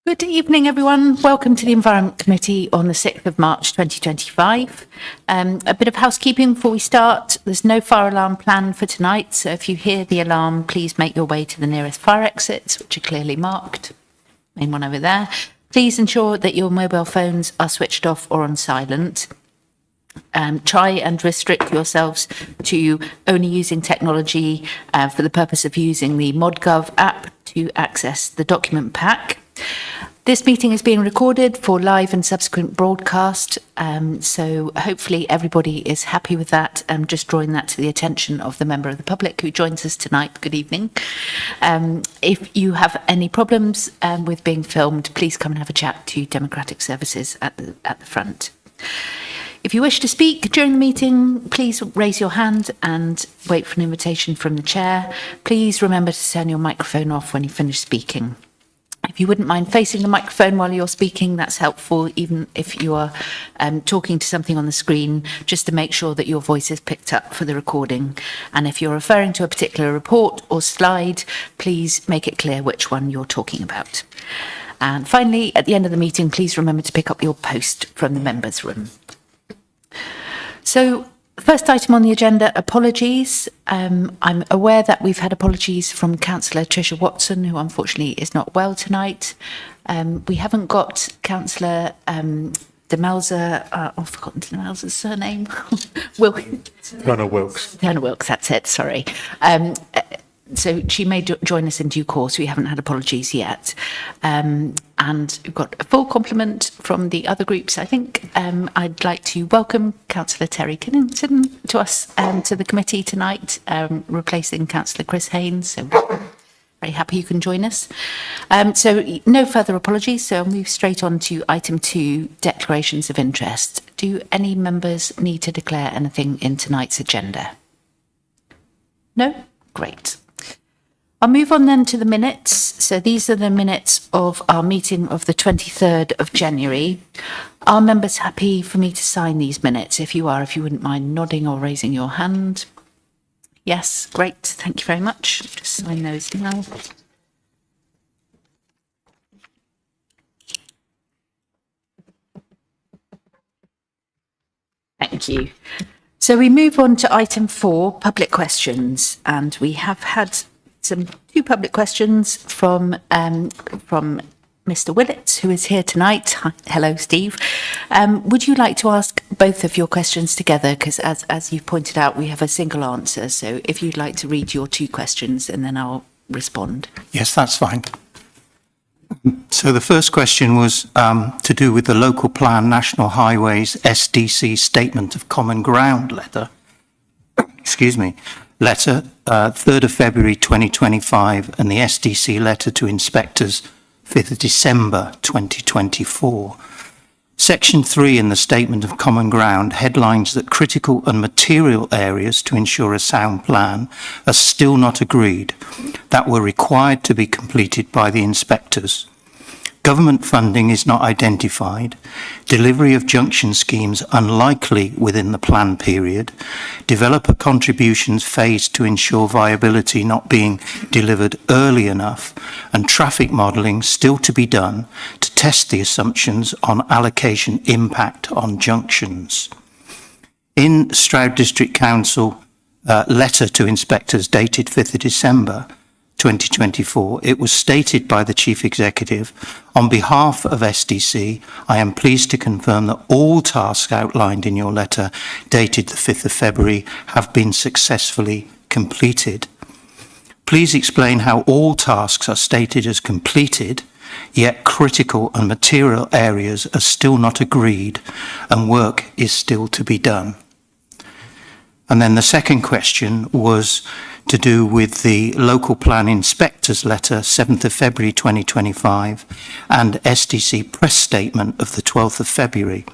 Good evening, everyone. Welcome to the Environment Committee on the 6th of March 2025. A bit of housekeeping before we start. There's no fire alarm planned for tonight, so if you hear the alarm, please make your way to the nearest fire exits, which are clearly marked. Main one over there. Please ensure that your mobile phones are switched off or on silent. Try and restrict yourselves to only using technology for the purpose of using the ModGov app to access the document pack. This meeting is being recorded for live and subsequent broadcast, so hopefully everybody is happy with that. Just drawing that to the attention of the member of the public who joins us tonight. Good evening. If you have any problems with being filmed, please come and have a chat to Democratic Services at the front. If you wish to speak during the meeting, please raise your hand and wait for an invitation from the chair. Please remember to turn your microphone off when you finish speaking. If you wouldn't mind facing the microphone while you're speaking, that's helpful, even if you are talking to something on the screen, just to make sure that your voice is picked up for the recording. And if you're referring to a particular report or slide, please make it clear which one you're talking about. And finally, at the end of the meeting, please remember to pick up your post from the members' room. So, first item on the agenda, apologies. I'm aware that we've had apologies from Councillor Tricia Watson, who unfortunately is not well tonight. We haven't got Councillor Demelza, I've forgotten Demelza's surname. Turner Wilkes. Turner Wilkes, that's it, sorry. So she may join us in due course. We haven't had apologies yet. And we've got a full complement from the other groups. I think I'd like to welcome Councillor Terry Kennington to us, to the committee tonight, replacing Councillor Chris Haynes. So very happy you can join us. So no further apologies. So I'll move straight on to item 2, declarations of interest. Do any members need to declare anything in tonight's agenda? No? Great. I'll move on then to the minutes. So these are the minutes of our meeting of the 23rd of January. Are members happy for me to sign these minutes? If you are, if you wouldn't mind nodding or raising your hand. Yes, great. Thank you very much. Just sign those now. Thank you. So we move on to item 4, public questions, and we have had two public questions from Mr. Willett, who is here tonight. Hi, hello, Steve. Would you like to ask both of your questions together? Because as you've pointed out, we have a single answer. So if you'd like to read your 2 questions and then I'll respond. Yes, that's fine. So the first question was to do with the Local Plan National Highways SDC Statement of Common Ground letter. Excuse me. Letter 3rd of February 2025 and the SDC letter to inspectors 5th of December 2024. Section 3 in the Statement of Common Ground headlines that critical and material areas to ensure a sound plan are still not agreed, that were required to be completed by the inspectors. Government funding is not identified, delivery of junction schemes unlikely within the plan period, developer contributions phased to ensure viability not being delivered early enough, and traffic modelling still to be done to test the assumptions on allocation impact on junctions. In Stroud District Council letter to inspectors dated 5th of December 2024, it was stated by the Chief Executive, on behalf of SDC, I am pleased to confirm that all tasks outlined in your letter dated the 5th of February have been successfully completed. Please explain how all tasks are stated as completed, yet critical and material areas are still not agreed and work is still to be done. And then the second question was to do with the Local Plan Inspectors Letter 7th of February 2025 and SDC press statement of the 12th of February.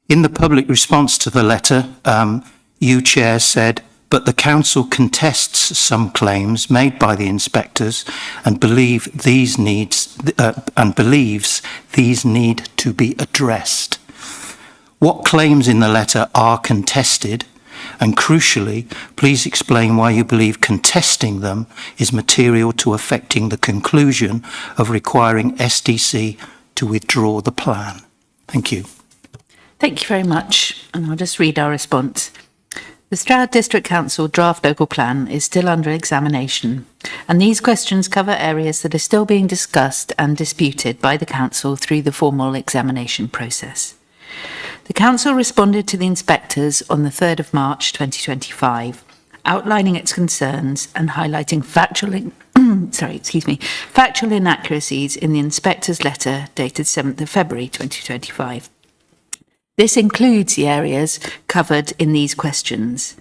In the public response to the letter, you, Chair, said, but the Council contests some claims made by the inspectors and believes these need to be addressed. What claims in the letter are contested, And crucially, please explain why you believe contesting them is material to affecting the conclusion of requiring SDC to withdraw the plan. Thank you. Thank you very much. And I'll just read our response. The Stroud District Council draft local plan is still under examination, and these questions cover areas that are still being discussed and disputed by the council through the formal examination process. The council responded to the inspectors on the 3rd of March 2025, outlining its concerns and highlighting factual inaccuracies in the inspector's letter dated 7th of February 2025. This includes the areas covered in these questions.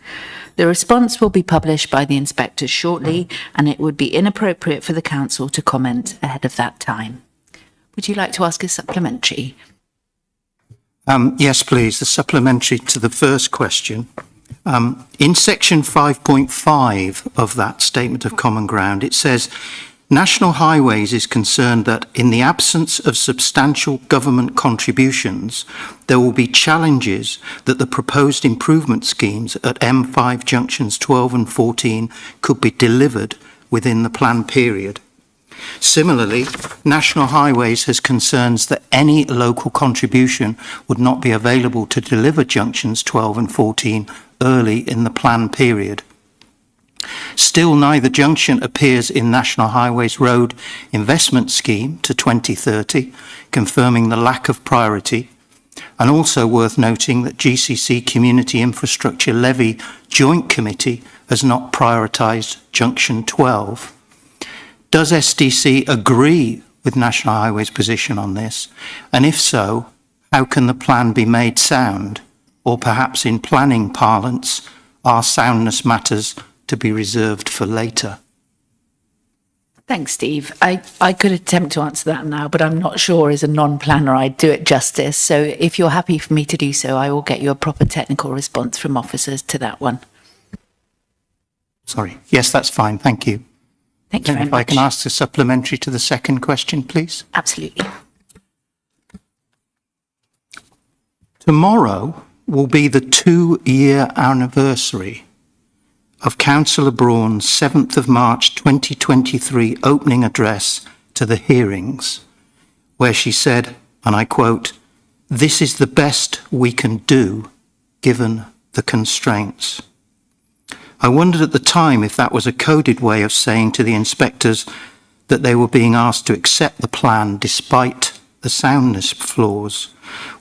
The response will be published by the inspectors shortly, and it would be inappropriate for the council to comment ahead of that time. Would you like to ask a supplementary? Yes, please. The supplementary to the first question. In section 5.5 of that statement of common ground, it says, National Highways is concerned that in the absence of substantial government contributions, there will be challenges that the proposed improvement schemes at M5 junctions 12 and 14 could be delivered within the planned period. Similarly, National Highways has concerns that any local contribution would not be available to deliver junctions 12 and 14 early in the planned period. Still, neither junction appears in National Highways Road Investment Scheme to 2030, confirming the lack of priority, and also worth noting that GCC Community Infrastructure Levy Joint Committee has not prioritised Junction 12. Does SDC agree with National Highways' position on this? And if so, how can the plan be made sound? Or perhaps in planning parlance, are soundness matters to be reserved for later? Thanks, Steve. I could attempt to answer that now, but I'm not sure as a non-planner I'd do it justice. So if you're happy for me to do so, I will get you a proper technical response from officers to that one. Sorry. Yes, that's fine. Thank you. Thank you very If much. I can ask a supplementary to the second question, please. Absolutely. Tomorrow will be the 2-year anniversary of Councillor Braun's 7th of March 2023 opening address to the hearings, where she said, and I quote, "This is the best we can do given the constraints." I wondered at the time if that was a coded way of saying to the inspectors that they were being asked to accept the plan despite the soundness flaws.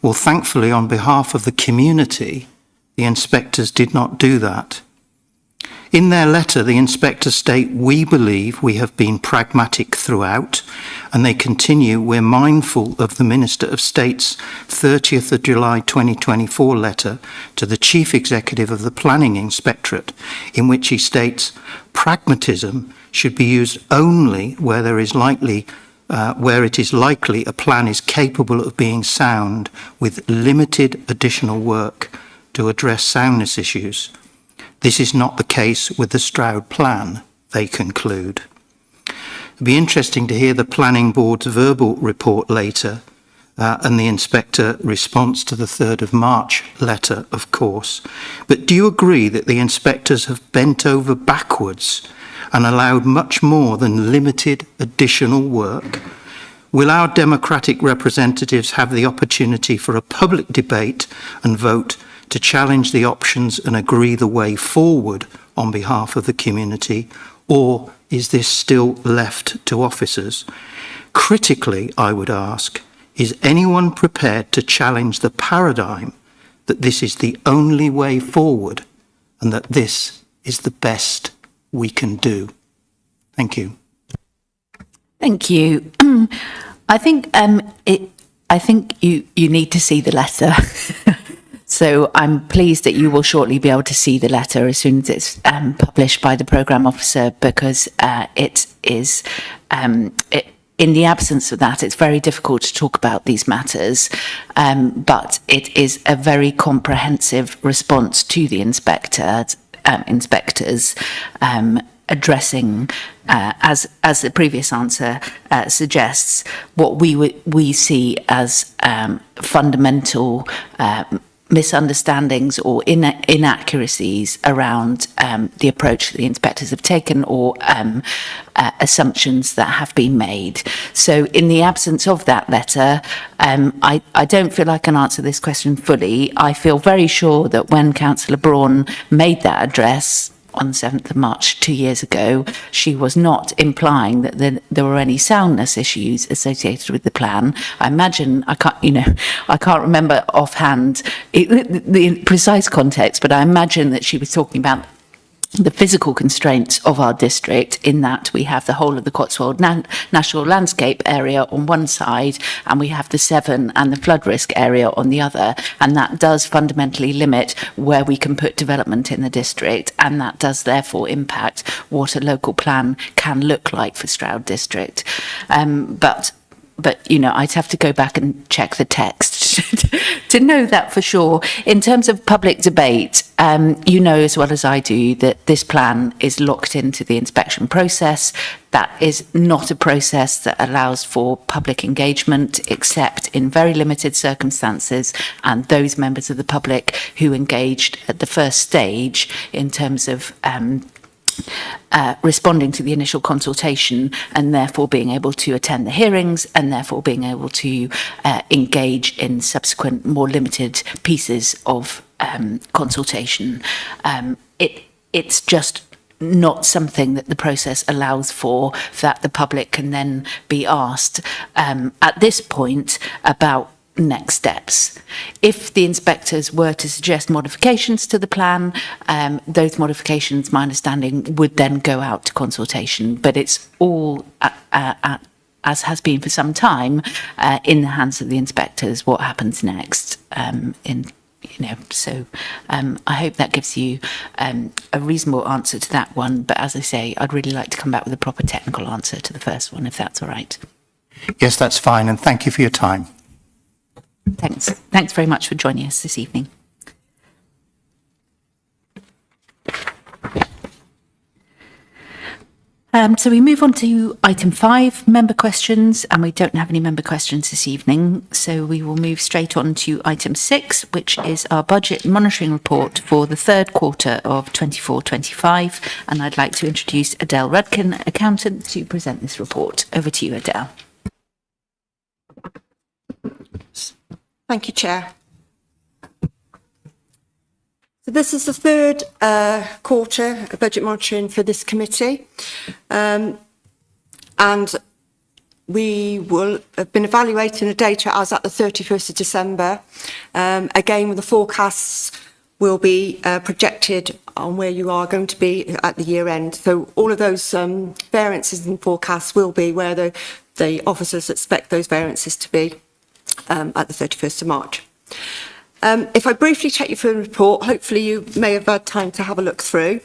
Well, thankfully, on behalf of the community, the inspectors did not do that. In their letter, the inspectors state, "We believe we have been pragmatic throughout," and they continue, "We're mindful of the Minister of State's 30th of July 2024 letter to the Chief Executive of the Planning Inspectorate, in which he states, pragmatism should be used only where it is likely a plan is capable of being sound with limited additional work to address soundness issues. This is not the case with the Stroud plan," they conclude. It'd be interesting to hear the Planning Board's verbal report later and the inspector response to the 3rd of March letter, of course. But do you agree that the inspectors have bent over backwards and allowed much more than limited additional work? Will our democratic representatives have the opportunity for a public debate and vote to challenge the options and agree the way forward on behalf of the community, or is this still left to officers? Critically, I would ask, is anyone prepared to challenge the paradigm that this is the only way forward and that this is the best we can do? Thank you. Thank you. I think you need to see the letter. So I'm pleased that you will shortly be able to see the letter as soon as it's published by the programme officer, because it is, in the absence of that, it's very difficult to talk about these matters, but it is a very comprehensive response to the inspectors addressing, as the previous answer suggests, what we see as fundamental misunderstandings or inaccuracies around the approach that the inspectors have taken or assumptions that have been made. So in the absence of that letter, I don't feel I can answer this question fully. I feel very sure that when Councillor Braun made that address on the 7th of March 2 years ago, she was not implying that there were any soundness issues associated with the plan. I imagine, I can't remember offhand the precise context, but I imagine that she was talking about the physical constraints of our district, in that we have the whole of the Cotswold National Landscape Area on one side and we have the Severn and the flood risk area on the other, and that does fundamentally limit where we can put development in the district, and that does therefore impact what a local plan can look like for Stroud District. But, I'd have to go back and check the text to know that for sure. In terms of public debate, you know as well as I do that this plan is locked into the inspection process. That is not a process that allows for public engagement, except in very limited circumstances, and those members of the public who engaged at the first stage in terms of responding to the initial consultation, and therefore being able to attend the hearings, and therefore being able to engage in subsequent more limited pieces of consultation. It's just not something that the process allows for, that the public can then be asked at this point about next steps. If the inspectors were to suggest modifications to the plan, those modifications, my understanding, would then go out to consultation, but it's all as has been for some time in the hands of the inspectors what happens next. So I hope that gives you a reasonable answer to that one, but as I say, I'd really like to come back with a proper technical answer to the first one, if that's all right. Yes, that's fine, and thank you for your time. Thanks very much for joining us this evening. So we move on to item 5, member questions, and we don't have any member questions this evening. So we will move straight on to item 6, which is our budget monitoring report for the third quarter of 24-25. And I'd like to introduce Adele Rudkin, accountant, to present this report. Over to you, Adele. Thank you, Chair. So this is the third quarter of budget monitoring for this committee. And we will have been evaluating the data as at the 31st of December. Again, the forecasts will be projected on where you are going to be at the year end. So all of those variances in forecasts will be where the officers expect those variances to be at the 31st of March. If I briefly take you through the report, hopefully you may have had time to have a look through.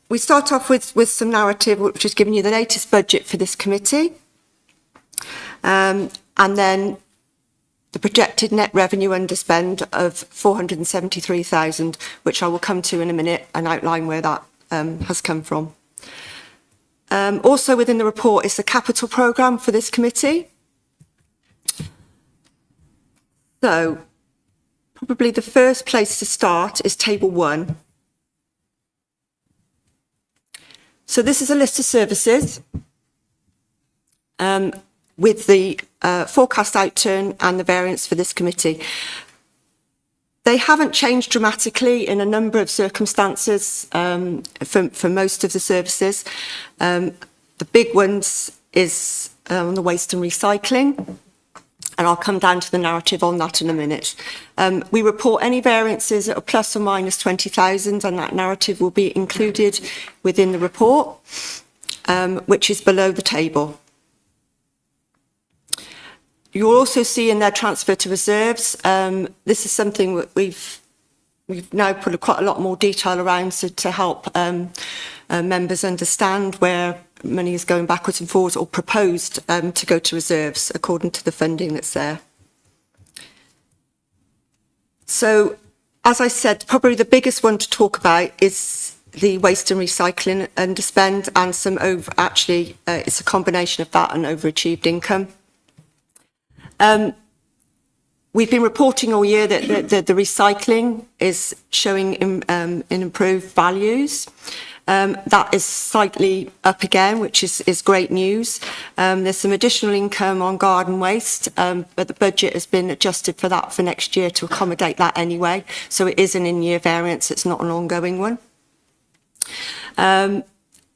We start off with some narrative, which is giving you the latest budget for this committee. And then the projected net revenue underspend of 473,000, which I will come to in a minute and outline where that has come from. Also within the report is the capital programme for this committee. So, probably the first place to start is table 1. So this is a list of services with the forecast outturn and the variance for this committee. They haven't changed dramatically in a number of circumstances for most of the services. The big ones is on the waste and recycling. And I'll come down to the narrative on that in a minute. We report any variances that are plus or minus 20,000, and that narrative will be included within the report, which is below the table. You'll also see in their transfer to reserves, this is something that we've now put quite a lot more detail around to help members understand where money is going backwards and forwards or proposed to go to reserves according to the funding that's there. So, as I said, probably the biggest one to talk about is the waste and recycling underspend and some it's a combination of that and overachieved income. We've been reporting all year that the recycling is showing in improved values. That is slightly up again, which is great news. There's some additional income on garden waste, but the budget has been adjusted for that for next year to accommodate that anyway. So it is an in-year variance, it's not an ongoing one. And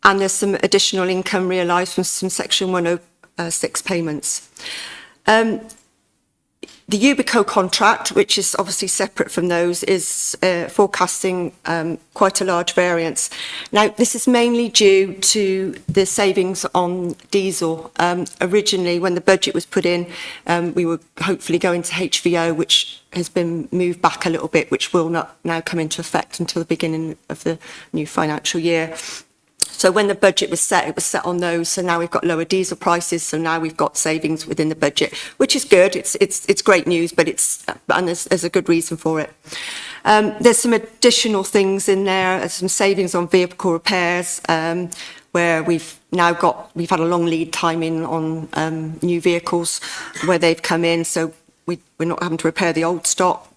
there's some additional income realised from some Section 106 payments. The Ubico contract, which is obviously separate from those, is forecasting quite a large variance. Now, this is mainly due to the savings on diesel. Originally, when the budget was put in, we were hopefully going to HVO, which has been moved back a little bit, which will not now come into effect until the beginning of the new financial year. So when the budget was set, it was set on those. So now we've got lower diesel prices. So now we've got savings within the budget, which is good. It's great news, but there's a good reason for it. There's some additional things in there, some savings on vehicle repairs, where we've had a long lead time in on new vehicles where they've come in. So we're not having to repair the old stock.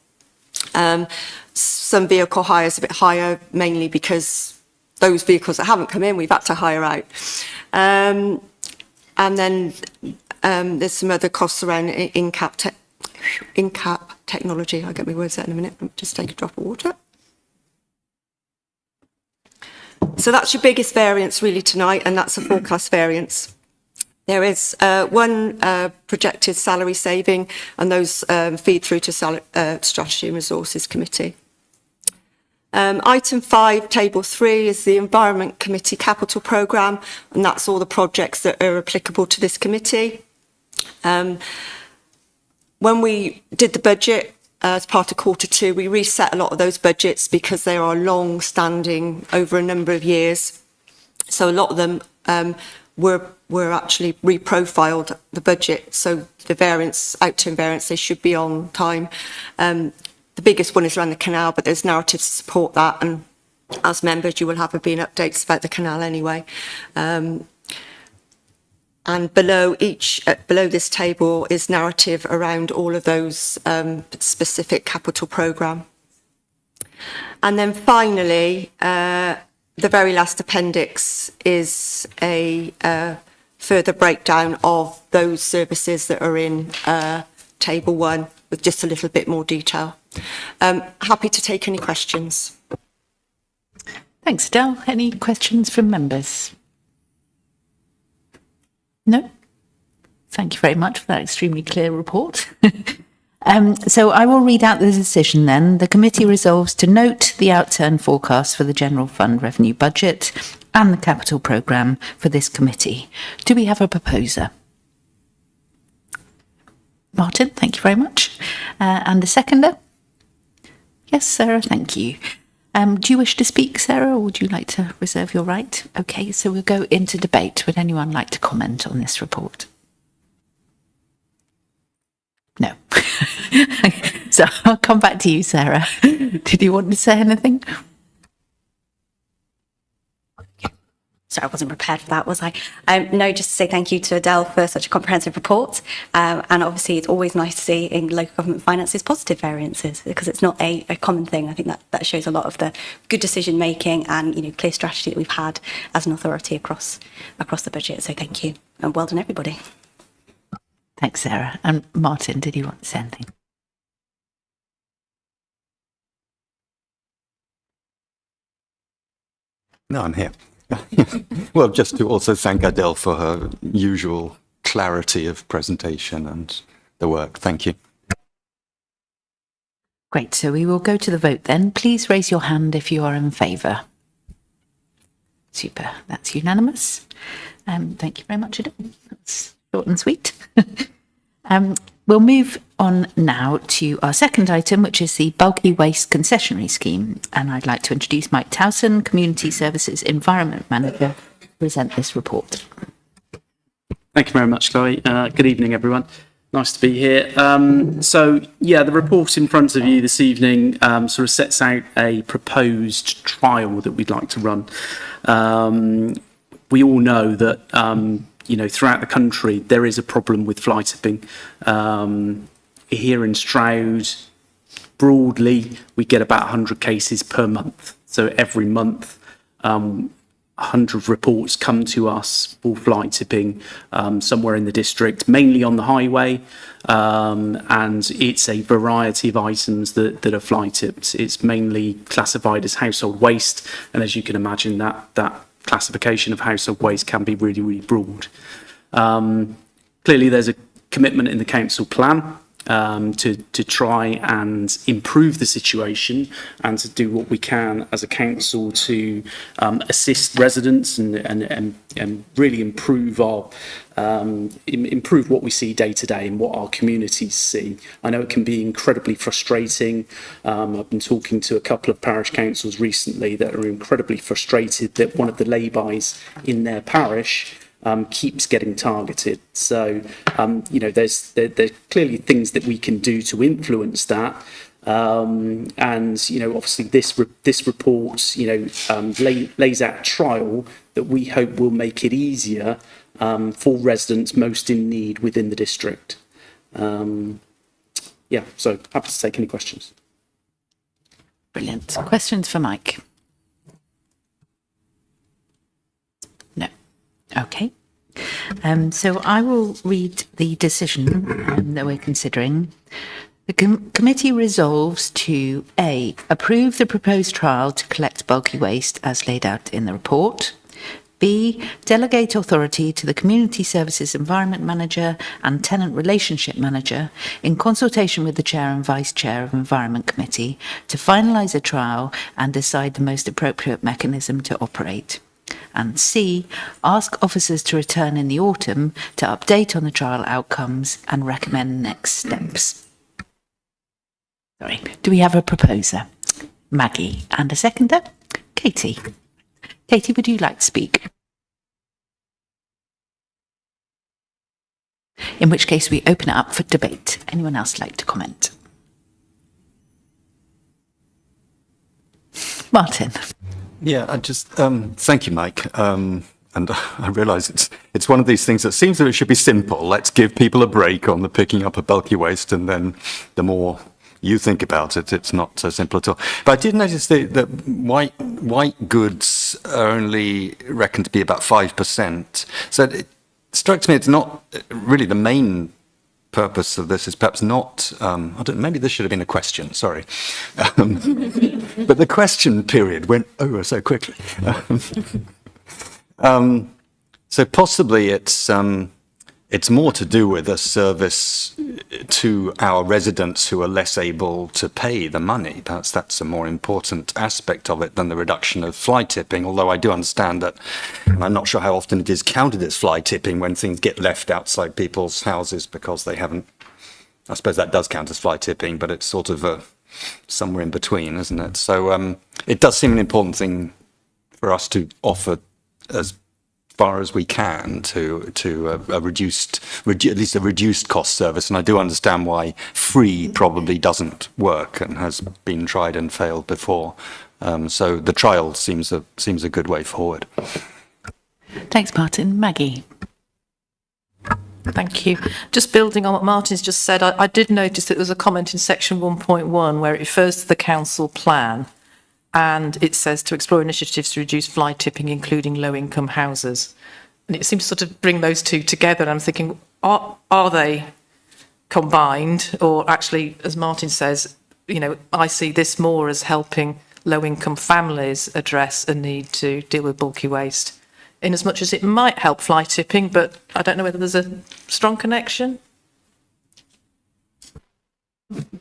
Some vehicle hire is a bit higher, mainly because those vehicles that haven't come in, we've had to hire out. And then there's some other costs around in-cap technology. I'll get my words out in a minute. Just take a drop of water. So that's your biggest variance really tonight, and that's a forecast variance. There is one projected salary saving, and those feed through to Strategy and Resources Committee. Item 5, Table 3, is the Environment Committee Capital Programme, and that's all the projects that are applicable to this committee. When we did the budget as part of Q2, we reset a lot of those budgets because they are long-standing over a number of years. So a lot of them were actually reprofiled, the budget, so the variance, outturn variance, they should be on time. The biggest one is around the canal, but there's narratives to support that, and as members you will have been updates about the canal anyway. And below this table is narrative around all of those specific capital programme. And then finally, the very last appendix is a further breakdown of those services that are in Table 1 with just a little bit more detail. Happy to take any questions. Thanks, Adele. Any questions from members? No? Thank you very much for that extremely clear report. So I will read out the decision then. The committee resolves to note the outturn forecast for the General Fund revenue budget and the capital programme for this committee. Do we have a proposer? Martin, thank you very much. And the seconder? Yes, Sarah, thank you. Do you wish to speak, Sarah, or would you like to reserve your right? Okay, so we'll go into debate. Would anyone like to comment on this report? No. So I'll come back to you, Sarah. Did you want to say anything? Sorry, I wasn't prepared for that, was I? No, just to say thank you to Adele for such a comprehensive report. And obviously, it's always nice to see in local government finances positive variances, because it's not a common thing. I think that shows a lot of the good decision making and clear strategy that we've had as an authority across the budget. So thank you, and well done, everybody. Thanks, Sarah. And Martin, did you want to say anything? No, I'm here. Well, just to also thank Adele for her usual clarity of presentation and the work. Thank you. Great, so we will go to the vote then. Please raise your hand if you are in favour. Super, that's unanimous. Thank you very much, Adele. That's short and sweet. We'll move on now to our second item, which is the Bulky Waste Concessionary Scheme. And I'd like to introduce Mike Towson, Community Services Environment Manager, to present this report. Thank you very much, Chloe. Good evening, everyone. Nice to be here. The report in front of you this evening sort of sets out a proposed trial that we'd like to run. We all know that throughout the country, there is a problem with fly tipping. here in Stroud, broadly, we get about 100 cases per month. So every month, 100 reports come to us for fly tipping somewhere in the district, mainly on the highway, and it's a variety of items that are fly tipped. It's mainly classified as household waste, and as you can imagine, that classification of household waste can be really, really broad. Clearly, there's a commitment in the council plan to try and improve the situation and to do what we can as a council to assist residents and really improve improve what we see day to day and what our communities see. I know it can be incredibly frustrating. I've been talking to a couple of parish councils recently that are incredibly frustrated that one of the laybys in their parish keeps getting targeted. So, there's clearly things that we can do to influence that. And, obviously this report, lays out a trial that we hope will make it easier for residents most in need within the district. So happy to take any questions. Brilliant. Questions for Mike? No. Okay. So I will read the decision that we're considering. The committee resolves to A, approve the proposed trial to collect bulky waste as laid out in the report. B, delegate authority to the Community Services Environment Manager and Tenant Relationship Manager in consultation with the Chair and Vice Chair of Environment Committee to finalise a trial and decide the most appropriate mechanism to operate. And C, ask officers to return in the autumn to update on the trial outcomes and recommend next steps. Sorry, do we have a proposer? Maggie, and a seconder? Katie. Katie, would you like to speak? In which case we open it up for debate. Anyone else like to comment? Martin. Yeah, I just thank you, Mike. And I realise it's one of these things that seems that it should be simple. Let's give people a break on the picking up of bulky waste, and then the more you think about it, it's not so simple at all. But I did notice that white goods are only reckoned to be about 5%. So it strikes me it's not really the main purpose of this is perhaps not, maybe this should have been a question, sorry. But the question period went over so quickly. So possibly it's more to do with a service to our residents who are less able to pay the money. Perhaps that's a more important aspect of it than the reduction of fly tipping, although I do understand that, and I'm not sure how often it is counted as fly tipping when things get left outside people's houses because they haven't, I suppose that does count as fly tipping, but it's sort of somewhere in between, isn't it? So it does seem an important thing for us to offer as far as we can to a reduced, at least a reduced cost service. And I do understand why free probably doesn't work and has been tried and failed before. So the trial seems a good way forward. Thanks, Martin. Maggie. Thank you. Just building on what Martin's just said, I did notice that there was a comment in section 1.1 where it refers to the council plan. And it says to explore initiatives to reduce fly tipping, including low-income houses. And it seems to sort of bring those two together. And I'm thinking, are they combined? Or actually, as Martin says, I see this more as helping low-income families address a need to deal with bulky waste, in as much as it might help fly tipping, but I don't know whether there's a strong connection.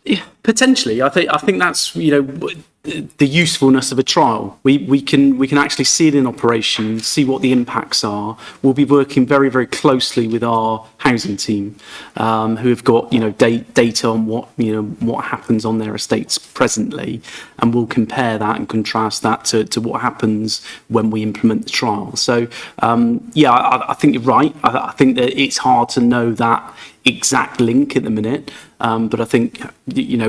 Yeah, potentially. I think that's the usefulness of a trial. We can actually see it in operation, see what the impacts are. We'll be working very, very closely with our housing team, who have got data on what happens on their estates presently, and we'll compare that and contrast that to what happens when we implement the trial. So I think you're right. I think that it's hard to know that exact link at the minute, but I think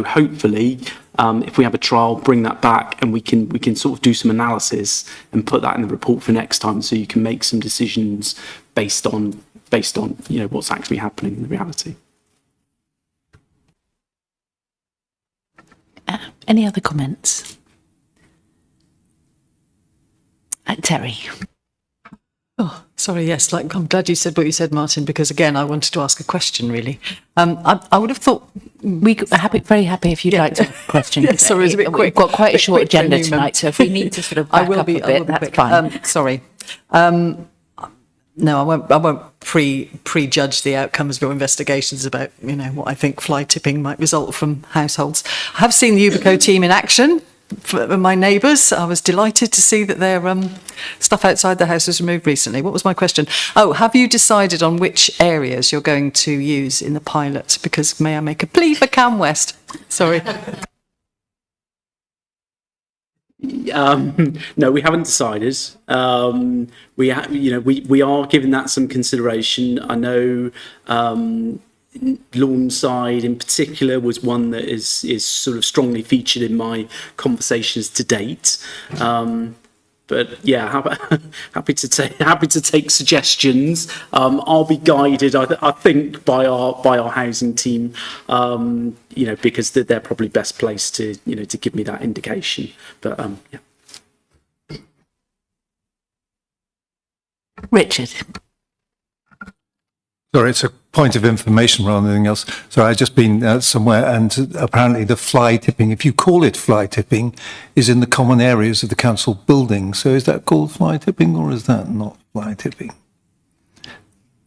hopefully if we have a trial, bring that back, and we can sort of do some analysis and put that in the report for next time, so you can make some decisions based on what's actually happening in the reality. Any other comments? Terry. Oh, sorry, yes, like, I'm glad you said what you said, Martin, because again, I wanted to ask a question, really. I would have thought... Very happy if you'd like to ask a question. Yeah, sorry, it's a bit quick. We've got quite a Bit short quick for a agenda new tonight, member. so if we need to sort of back up a bit, that's quick. fine. Sorry. No, I won't prejudge the outcomes of your investigations about, what I think fly tipping might result from households. I have seen the Ubico team in action. For my neighbours, I was delighted to see that their stuff outside the house was removed recently. What was my question? Oh, have you decided on which areas you're going to use in the pilot? Because may I make a plea for CamWest? Sorry. No, we haven't decided. We are giving that some consideration. I know Lawnside in particular was one that is sort of strongly featured in my conversations to date. But yeah, happy to take suggestions. I'll be guided, I think, by our housing team. Because they're probably best placed to to give me that indication. But yeah. Richard. Sorry, it's a point of information rather than anything else. So I've just been somewhere, and apparently the fly tipping, if you call it fly tipping, is in the common areas of the council building. So is that called fly tipping, or is that not fly tipping?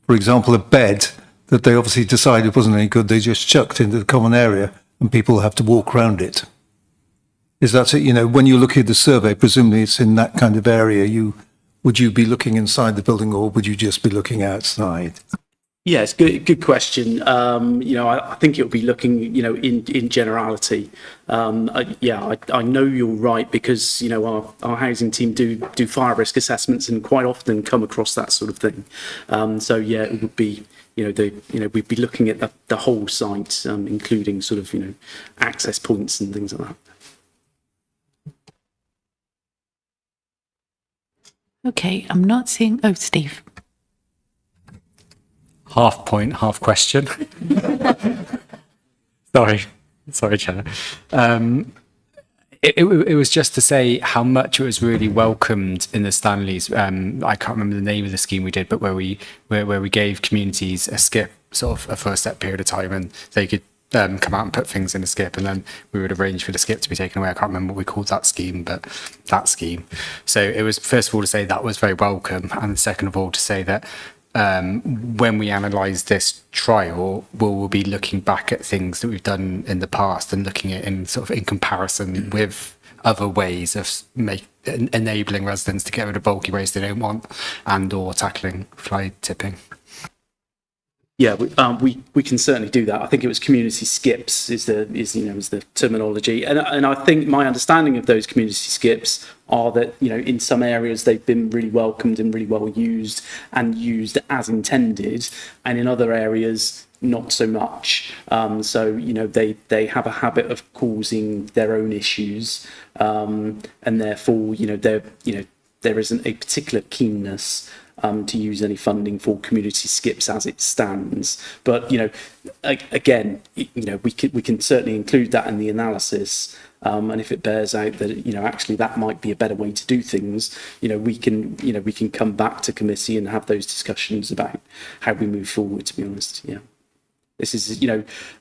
For example, a bed that they obviously decided wasn't any good, they just chucked into the common area and people have to walk around it. Is that it? When you look at the survey, presumably it's in that kind of area. Would you be looking inside the building, or would you just be looking outside? Yes, good question. I think it'll be looking, in generality. I know you're right, because our housing team do fire risk assessments and quite often come across that sort of thing. It would be, we'd be looking at the whole site, including sort of access points and things like that. Okay, I'm not seeing. Oh, Steve. Half point, half question. Sorry, Chair. It was just to say how much it was really welcomed in the Stanleys. I can't remember the name of the scheme we did, but where we gave communities a skip sort of for a set period of time, and they could come out and put things in a skip, and then we would arrange for the skip to be taken away. I can't remember what we called that scheme, but that scheme. So it was, first of all, to say that was very welcome, and second of all, to say that when we analyse this trial, we'll be looking back at things that we've done in the past and looking at in comparison with other ways of enabling residents to get rid of bulky waste they don't want, and or tackling fly tipping. Yeah, we can certainly do that. I think it was community skips is the terminology, and I think my understanding of those community skips are that in some areas they've been really welcomed and really well used and used as intended, and in other areas not so much. They have a habit of causing their own issues, and therefore there isn't a particular keenness to use any funding for community skips as it stands. But again, we can certainly include that in the analysis, and if it bears out that actually that might be a better way to do things, we can come back to committee and have those discussions about how we move forward. To be honest, yeah. This is,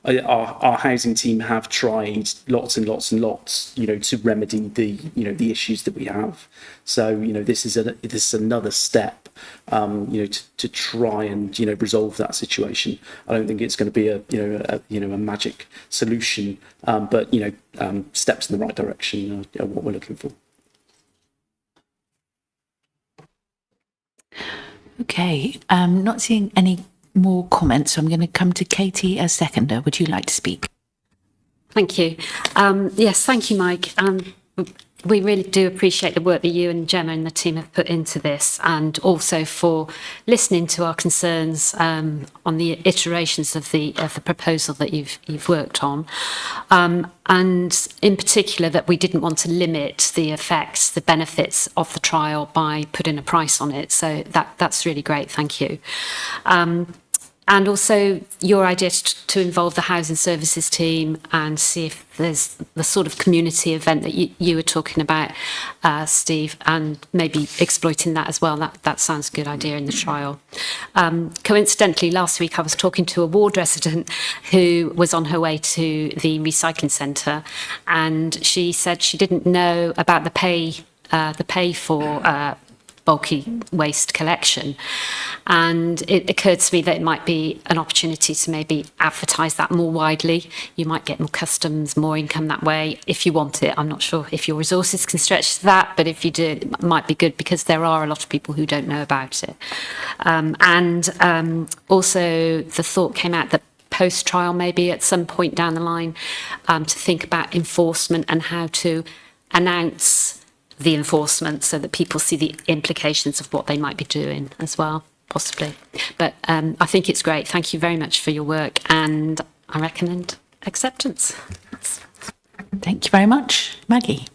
our housing team have tried lots and lots and lots, to remedy the issues that we have. So, this is another step, to try and, resolve that situation. I don't think it's going to be a magic solution, but, steps in the right direction are what we're looking for. Okay, not seeing any more comments, so I'm going to come to Katie as seconder. Would you like to speak? Thank you. Yes, thank you, Mike. We really do appreciate the work that you and Gemma and the team have put into this, and also for listening to our concerns on the iterations of the proposal that you've worked on, and in particular that we didn't want to limit the effects, the benefits of the trial by putting a price on it. So that's really great. Thank you. and also your idea to involve the housing services team and see if there's the sort of community event that you were talking about, Steve, and maybe exploiting that as well. That sounds a good idea in the trial. Coincidentally, last week I was talking to a ward resident who was on her way to the recycling centre, and she said she didn't know about the pay for bulky waste collection. And it occurred to me that it might be an opportunity to maybe advertise that more widely. You might get more customers, more income that way, if you want it. I'm not sure if your resources can stretch to that, but if you do, it might be good because there are a lot of people who don't know about it. Also, the thought came out that post-trial, maybe at some point down the line, to think about enforcement and how to announce the enforcement so that people see the implications of what they might be doing as well, possibly. But I think it's great. Thank you very much for your work, and I recommend acceptance. Thank you very much. Maggie?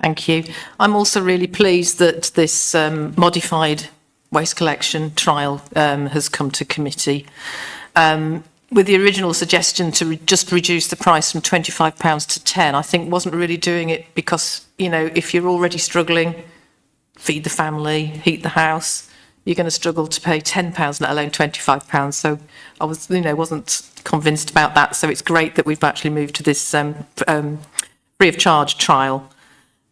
Thank you. I'm also really pleased that this modified waste collection trial has come to committee. With the original suggestion to just reduce the price from £25 to 10, I think wasn't really doing it because, you know, if you're already struggling, feed the family, heat the house, you're going to struggle to pay £10, let alone £25. So I was, wasn't convinced about that. So it's great that we've actually moved to this free of charge trial.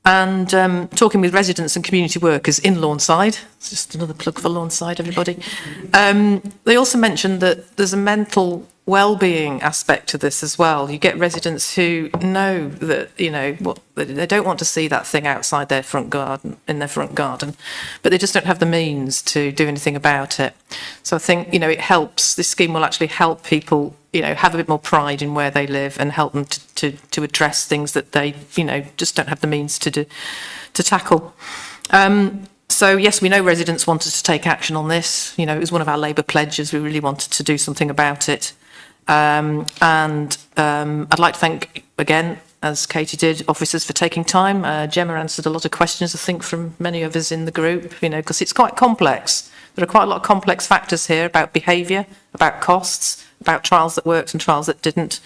And talking with residents and community workers in Lawnside, it's just another plug for Lawnside, everybody. They also mentioned that there's a mental well-being aspect to this as well. You get residents who know that, they don't want to see that thing outside their front garden, but they just don't have the means to do anything about it. So I think, it helps, this scheme will actually help people, have a bit more pride in where they live and help them to address things that they, just don't have the means to tackle. So yes, we know residents wanted to take action on this. It was one of our Labour pledges. We really wanted to do something about it. I'd like to thank, again, as Katie did, officers for taking time. Gemma answered a lot of questions, I think, from many of us in the group, because it's quite complex. There are quite a lot of complex factors here about behaviour, about costs, about trials that worked and trials that didn't.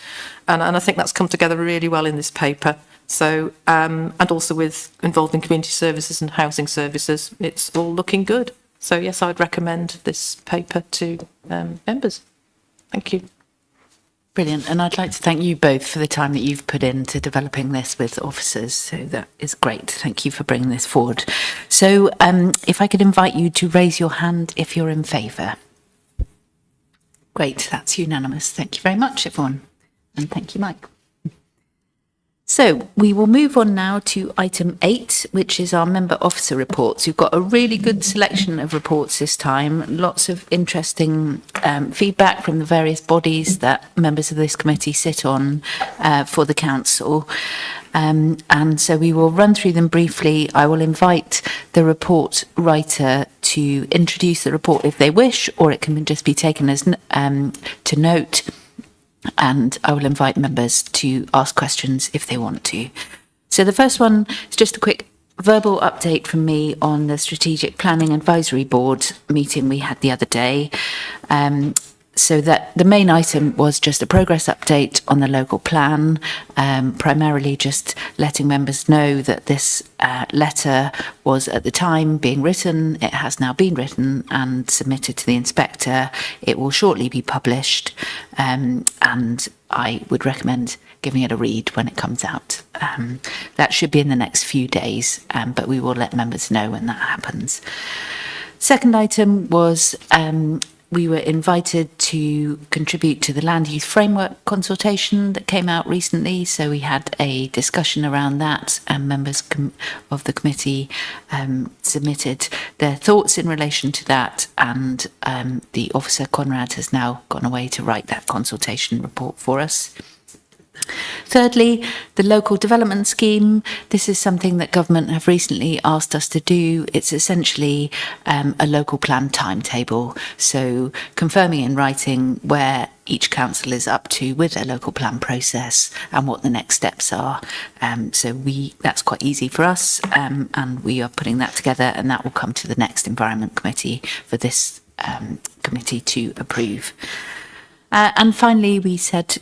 And I think that's come together really well in this paper. So, and also with involving community services and housing services, it's all looking good. So yes, I'd recommend this paper to members. Thank you. Brilliant. And I'd like to thank you both for the time that you've put into developing this with officers. So that is great. Thank you for bringing this forward. So if I could invite you to raise your hand if you're in favour. Great. That's unanimous. Thank you very much, everyone. And thank you, Mike. So we will move on now to item 8, which is our member officer reports. We've got a really good selection of reports this time, lots of interesting feedback from the various bodies that members of this committee sit on for the council. And so we will run through them briefly. I will invite the report writer to introduce the report if they wish, or it can just be taken as to note. And I will invite members to ask questions if they want to. So the first one is just a quick verbal update from me on the Strategic Planning Advisory Board meeting we had the other day. So that the main item was just a progress update on the local plan, primarily just letting members know that this letter was at the time being written. It has now been written and submitted to the inspector. It will shortly be published, and I would recommend giving it a read when it comes out. That should be in the next few days, but we will let members know when that happens. Second item was we were invited to contribute to the Land Use Framework consultation that came out recently. So we had a discussion around that, and members of the committee submitted their thoughts in relation to that. And the officer, Conrad, has now gone away to write that consultation report for us. Thirdly, the local development scheme. This is something that government have recently asked us to do. It's essentially a local plan timetable. So confirming in writing where each council is up to with their local plan process and what the next steps are. So that's quite easy for us, and we are putting that together, and that will come to the next Environment Committee for this committee to approve. And finally, we said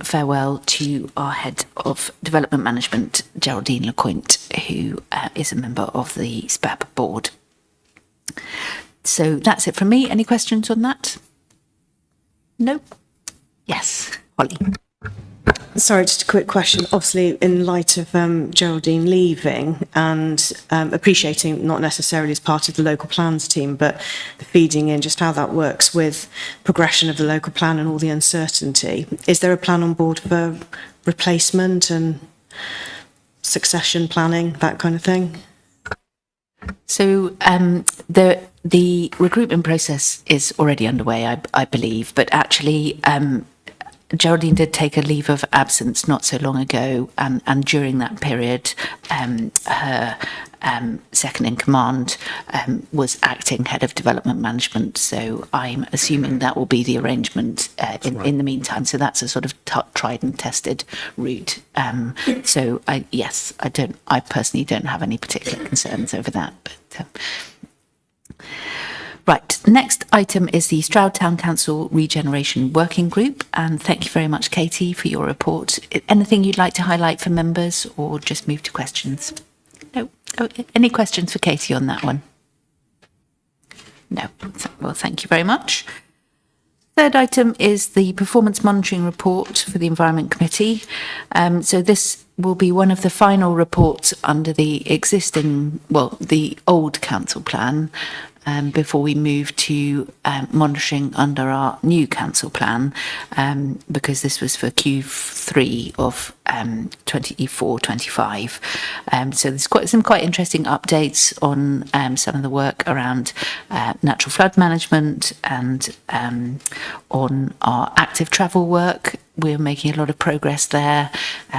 farewell to our head of development management, Geraldine Lecointe, who is a member of the SPEP board. So that's it from me. Any questions on that? No? Yes, Holly. Sorry, just a quick question. Obviously, in light of Geraldine leaving and appreciating not necessarily as part of the local plans team, but the feeding in, just how that works with progression of the local plan and all the uncertainty. Is there a plan on board for replacement and succession planning, that kind of thing? So the recruitment process is already underway, I believe, but actually Geraldine did take a leave of absence not so long ago, and during that period, her second in command was acting head of development management. So I'm assuming that will be the arrangement in the meantime. So that's a sort of tried and tested route. So I personally don't have any particular concerns over that. But, Right, next item is the Stroud Town Council Regeneration Working Group, and thank you very much, Katie, for your report. Anything you'd like to highlight for members, or just move to questions? No? Oh, any questions for Katie on that one? No. Well, thank you very much. Third item is the performance monitoring report for the Environment Committee. So this will be one of the final reports under the the old council plan, before we move to monitoring under our new council plan, because this was for Q3 of 24-25. So there's some quite interesting updates on some of the work around natural flood management and on our active travel work. We're making a lot of progress there.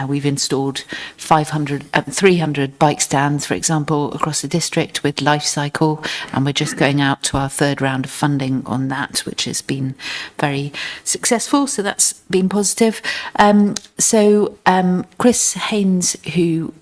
We've installed 300 bike stands, for example, across the district with Life Cycle, and we're just going out to our third round of funding on that, which has been very successful. So that's been positive. Chris Haynes, who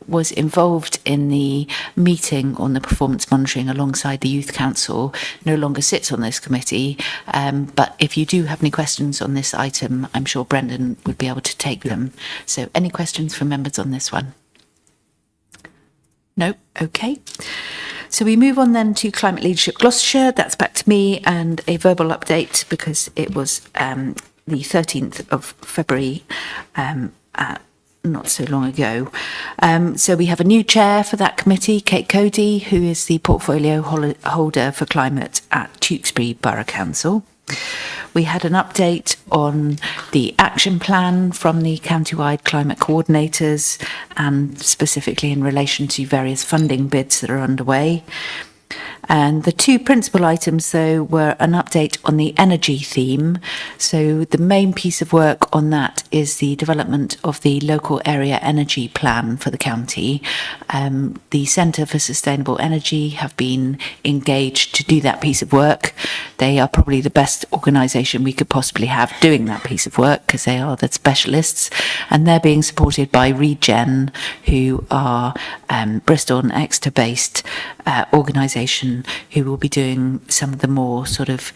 was involved in the meeting on the performance monitoring alongside the Youth Council, no longer sits on this committee. But if you do have any questions on this item, I'm sure Brendan would be able to take them. So any questions from members on this one? No? Okay. So we move on then to Climate Leadership Gloucestershire. That's back to me, and a verbal update because it was the 13th of February, not so long ago. So we have a new chair for that committee, Kate Cody, who is the portfolio holder for climate at Tewkesbury Borough Council. We had an update on the action plan from the county-wide climate coordinators, and specifically in relation to various funding bids that are underway. And the two principal items, though, were an update on the energy theme. So the main piece of work on that is the development of the local area energy plan for the county. The Centre for Sustainable Energy have been engaged to do that piece of work. They are probably the best organisation we could possibly have doing that piece of work because they are the specialists, and they're being supported by Regen, who are Bristol and Exeter based organisation who will be doing some of the more sort of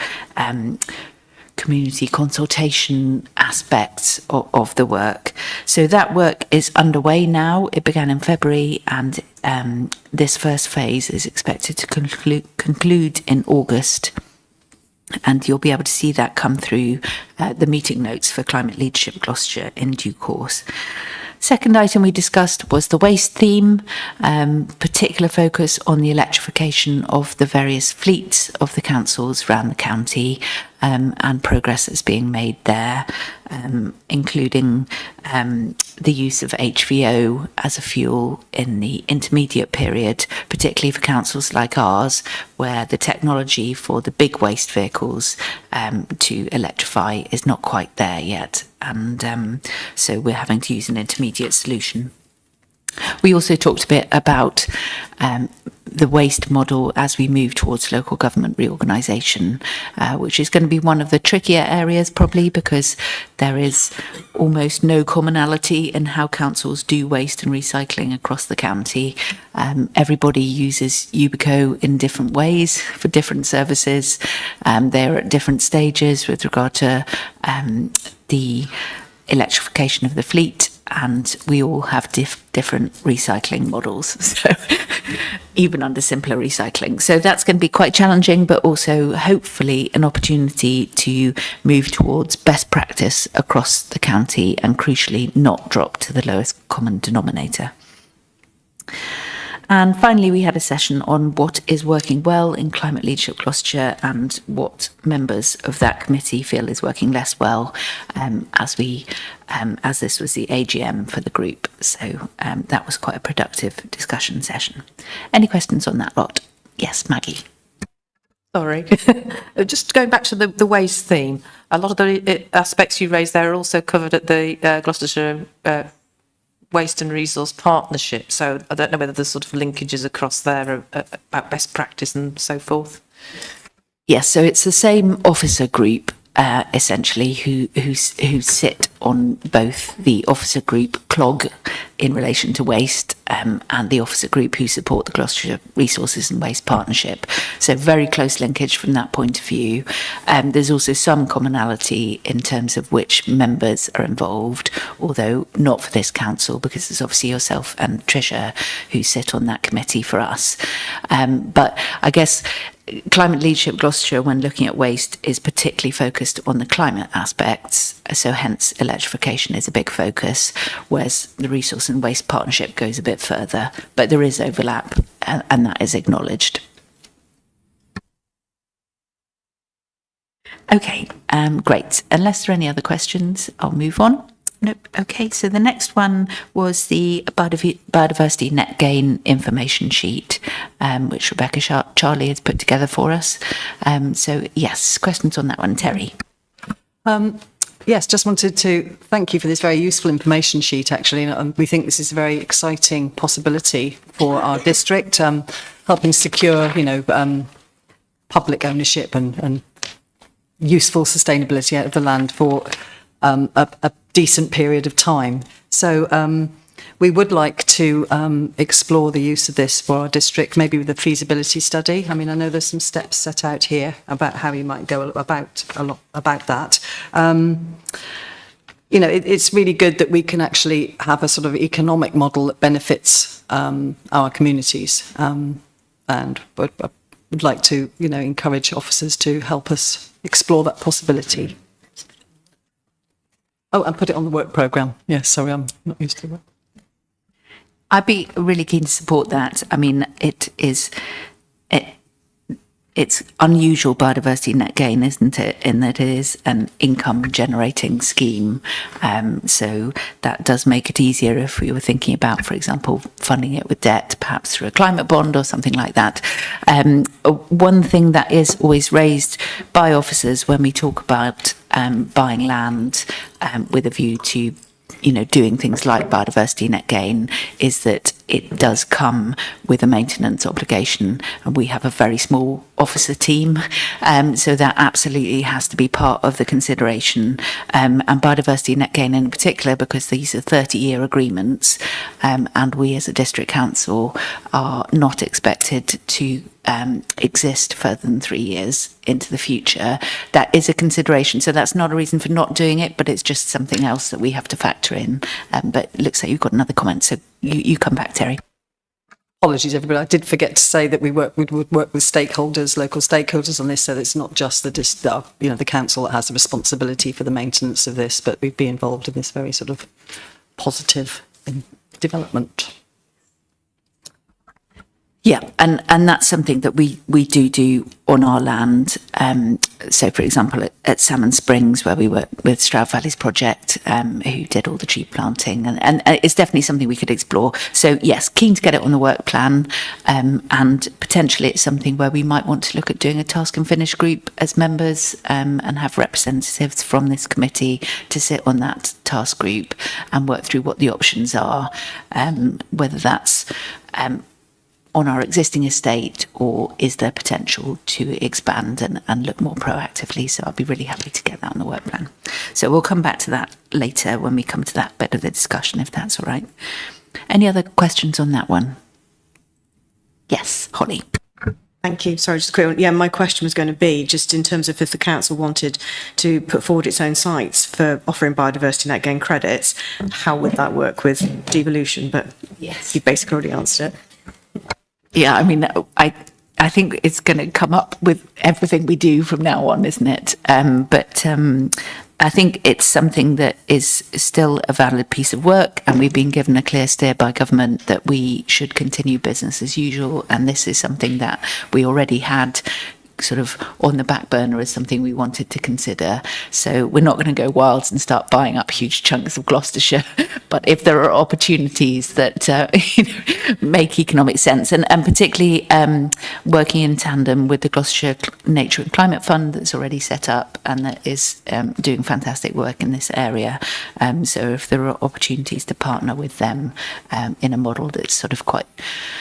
community consultation aspects of the work. So that work is underway now. It began in February, and this first phase is expected to conclude in August. And you'll be able to see that come through the meeting notes for Climate Leadership Gloucestershire in due course. Second item we discussed was the waste theme, particular focus on the electrification of the various fleets of the councils around the county, and progress that's being made there, including the use of HVO as a fuel in the intermediate period, particularly for councils like ours, where the technology for the big waste vehicles to electrify is not quite there yet. And so we're having to use an intermediate solution. We also talked a bit about the waste model as we move towards local government reorganisation, which is going to be one of the trickier areas probably because there is almost no commonality in how councils do waste and recycling across the county. Everybody uses Ubico in different ways for different services. They're at different stages with regard to the electrification of the fleet, and we all have different recycling models, so even under simpler recycling. So that's going to be quite challenging, but also hopefully an opportunity to move towards best practice across the county and crucially not drop to the lowest common denominator. And finally, we had a session on what is working well in Climate Leadership Gloucestershire and what members of that committee feel is working less well, as this was the AGM for the group. So that was quite a productive discussion session. Any questions on that lot? Yes, Maggie. Sorry. Just going back to the waste theme, a lot of the aspects you raised there are also covered at the Gloucestershire Waste and Resource Partnership. So I don't know whether there's sort of linkages across there about best practice and so forth. Yes, so it's the same officer group essentially who sit on both the officer group CLOG in relation to waste and the officer group who support the Gloucestershire Resources and Waste Partnership. So very close linkage from that point of view. There's also some commonality in terms of which members are involved, although not for this council because it's obviously yourself and Tricia who sit on that committee for us. But I guess Climate Leadership Gloucestershire, when looking at waste, is particularly focused on the climate aspects, so hence electrification is a big focus, whereas the Resource and Waste Partnership goes a bit further, but there is overlap and that is acknowledged. Okay, great. Unless there are any other questions, I'll move on. Nope. Okay, so the next one was the biodiversity net gain information sheet, which Rebecca Charlie has put together for us. So yes, questions on that one, Terry? Yes, just wanted to thank you for this very useful information sheet, actually. We think this is a very exciting possibility for our district, helping secure, public ownership and useful sustainability out of the land for a decent period of time. So we would like to explore the use of this for our district, maybe with a feasibility study. I mean, I know there's some steps set out here about how you might go about that. It's really good that we can actually have a sort of economic model that benefits our communities, and would like to, encourage officers to help us explore that possibility. Oh, and put it on the work programme. Yes, sorry, I'm not used to that. I'd be really keen to support that. I mean, it's unusual biodiversity net gain, isn't it? In that it is an income generating scheme. So that does make it easier if we were thinking about, for example, funding it with debt, perhaps through a climate bond or something like that. One thing that is always raised by officers when we talk about buying land with a view to doing things like biodiversity net gain is that it does come with a maintenance obligation, and we have a very small officer team, so that absolutely has to be part of the consideration, and biodiversity net gain in particular, because these are 30-year agreements, and we as a district council are not expected to exist further than 3 years into the future. That is a consideration, so that's not a reason for not doing it, but it's just something else that we have to factor in. But it looks like you've got another comment, so you come back, Terry. Apologies, everybody. I did forget to say that we would work with stakeholders, local stakeholders on this, so that it's not just the council that has the responsibility for the maintenance of this, but we'd be involved in this very sort of positive development. Yeah, and that's something that we do on our land. So, for example, at Salmon Springs, where we work with Stroud Valleys Project, who did all the tree planting, and it's definitely something we could explore. So, yes, keen to get it on the work plan, and potentially it's something where we might want to look at doing a task and finish group as members, and have representatives from this committee to sit on that task group. and work through what the options are, whether that's on our existing estate, or is there potential to expand and look more proactively? So I'll be really happy to get that on the work plan. So we'll come back to that later when we come to that bit of the discussion, if that's all right. Any other questions on that one? Yes, Holly. Thank you. Sorry, just a quick one. Yeah, my question was going to be just in terms of if the council wanted to put forward its own sites for offering biodiversity net gain credits, how would that work with devolution? But yes, you basically already answered it. Yeah, I mean, I think it's going to come up with everything we do from now on, isn't it? But I think it's something that is still a valid piece of work, and we've been given a clear steer by government that we should continue business as usual. And this is something that we already had sort of on the back burner as something we wanted to consider. So we're not going to go wild and start buying up huge chunks of Gloucestershire, but if there are opportunities that make economic sense, and particularly working in tandem with the Gloucestershire Nature and Climate Fund that's already set up and that is doing fantastic work in this area. So if there are opportunities to partner with them in a model that's sort of quite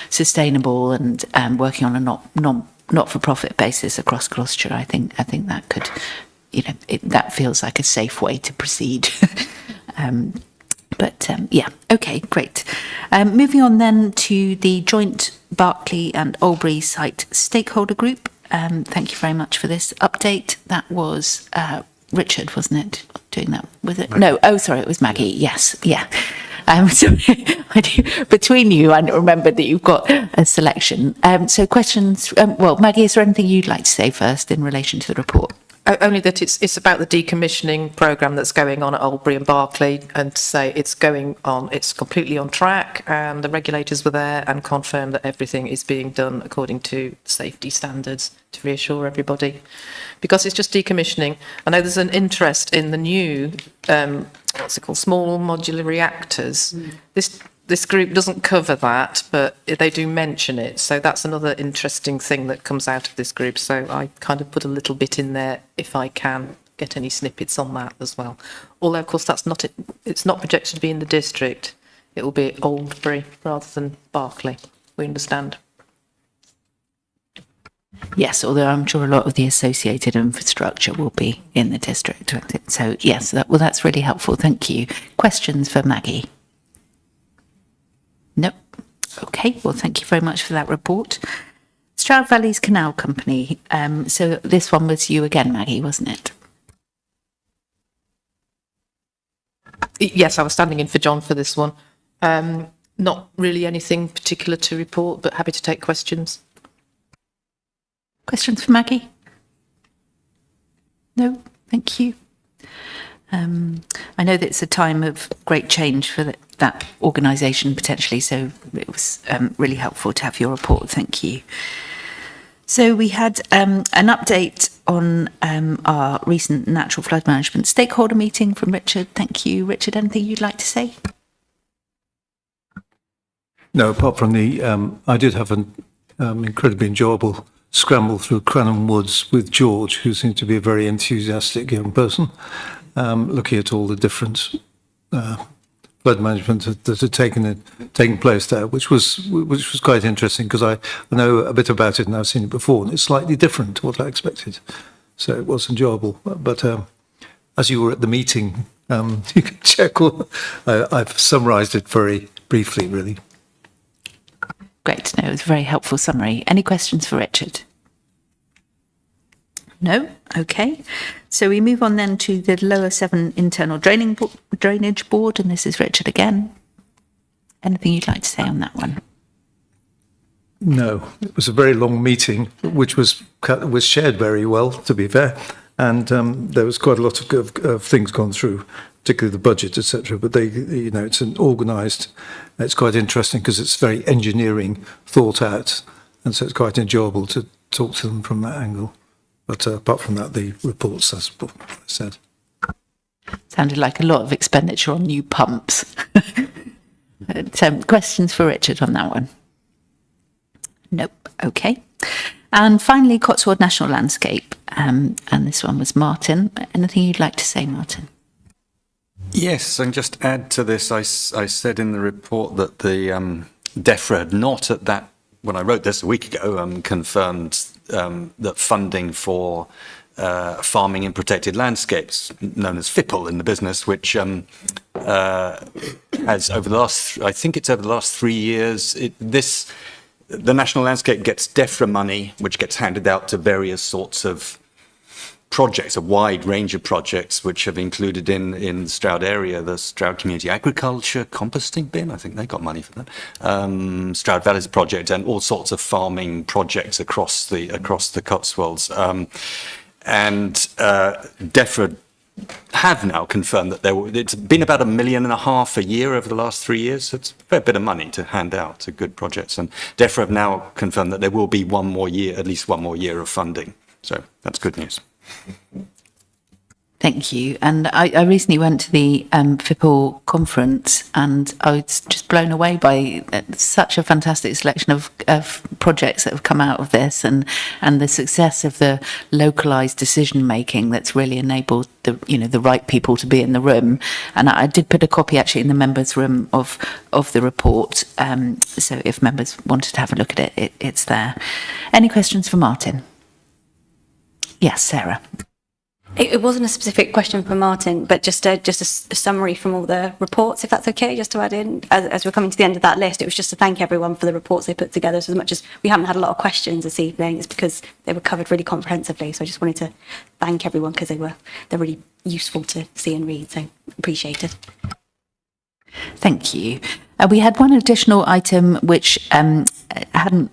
sustainable and working on a not-for-profit basis across Gloucestershire, I think that could, that feels like a safe way to proceed. Yeah, okay, great. Moving on then to the joint Berkeley and Albury site stakeholder group. Thank you very much for this update. That was Richard, wasn't it, doing that? Was it? No, oh, sorry, it was Maggie. Yes, yeah. So between you, I remembered that you've got a selection. So questions, well, Maggie, is there anything you'd like to say first in relation to the report? Only that it's about the decommissioning programme that's going on at Albury and Berkeley, and to say it's completely on track, and the regulators were there and confirmed that everything is being done according to safety standards, to reassure everybody. Because it's just decommissioning. I know there's an interest in the new, what's it called, small modular reactors. This group doesn't cover that, but they do mention it. So that's another interesting thing that comes out of this group. So I kind of put a little bit in there if I can get any snippets on that as well. Although, of course, that's not it. It's not projected to be in the district. It will be Albury rather than Berkeley. We understand. Yes, although I'm sure a lot of the associated infrastructure will be in the district. So yes, that's really helpful. Thank you. Questions for Maggie? Nope. Okay, well, thank you very much for that report. Stroud Valleys Canal Company. So this one was you again, Maggie, wasn't it? Yes, I was standing in for John for this one. Not really anything particular to report, but happy to take questions. Questions for Maggie? No, thank you. I know that it's a time of great change for that organisation potentially, so it was really helpful to have your report. Thank you. So we had an update on our recent natural flood management stakeholder meeting from Richard. Thank you. Richard, anything you'd like to say? No, apart from I did have an incredibly enjoyable scramble through Cranham Woods with George, who seemed to be a very enthusiastic young person, looking at all the different flood management that had taken place there, which was quite interesting, because I know a bit about it and I've seen it before, and it's slightly different to what I expected. So it was enjoyable. But as you were at the meeting, you can check. I've summarised it very briefly, really. Great. No, it was a very helpful summary. Any questions for Richard? No? Okay. So we move on then to the Lower Severn Internal Drainage Board, and this is Richard again. Anything you'd like to say on that one? No, it was a very long meeting, which was shared very well, to be fair, and there was quite a lot of things gone through, particularly the budget, etc. But it's an organised. It's quite interesting because it's very engineering thought out, and so it's quite enjoyable to talk to them from that angle. But apart from that, the reports, as I said. Sounded like a lot of expenditure on new pumps. Questions for Richard on that one? Nope. Okay. And finally, Cotswold National Landscape. And this one was Martin. Anything you'd like to say, Martin? Yes, and just add to this, I said in the report that the DEFRA had not at that, when I wrote this a week ago, confirmed that funding for farming in protected landscapes, known as FIPL in the business, which has over the last, I think it's over the last 3 years, the National Landscape gets DEFRA money, which gets handed out to various sorts of projects, a wide range of projects, which have included in the Stroud area, the Stroud Community Agriculture Composting Bin, I think they got money for that, Stroud Valleys project, and all sorts of farming projects across the Cotswolds. And DEFRA have now confirmed that it's been about $1.5 million a year over the last 3 years. So it's a fair bit of money to hand out to good projects. And DEFRA have now confirmed that there will be at least one more year of funding. So that's good news. Thank you. And I recently went to the FIPL conference, and I was just blown away by such a fantastic selection of projects that have come out of this, and the success of the localised decision making that's really enabled the right people to be in the room. And I did put a copy actually in the members' room of the report. So if members wanted to have a look at it, it's there. Any questions for Martin? Yes, Sarah. It wasn't a specific question for Martin, but just a summary from all the reports, if that's okay, just to add in. As we're coming to the end of that list, it was just to thank everyone for the reports they put together. So as much as we haven't had a lot of questions this evening, it's because they were covered really comprehensively. So I just wanted to thank everyone because they're really useful to see and read. So appreciated. Thank you. We had one additional item which hadn't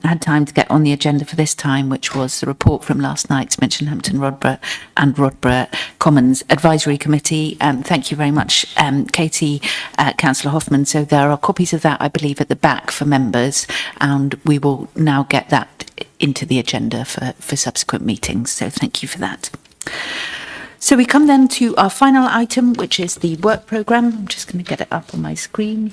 had time to get on the agenda for this time, which was the report from last night's Minchinhampton Rodborough and Rodborough Commons Advisory Committee. Thank you very much, Katie, Councillor Hoffman. So there are copies of that, I believe, at the back for members, and we will now get that into the agenda for subsequent meetings. So thank you for that. So we come then to our final item, which is the work programme. I'm just going to get it up on my screen.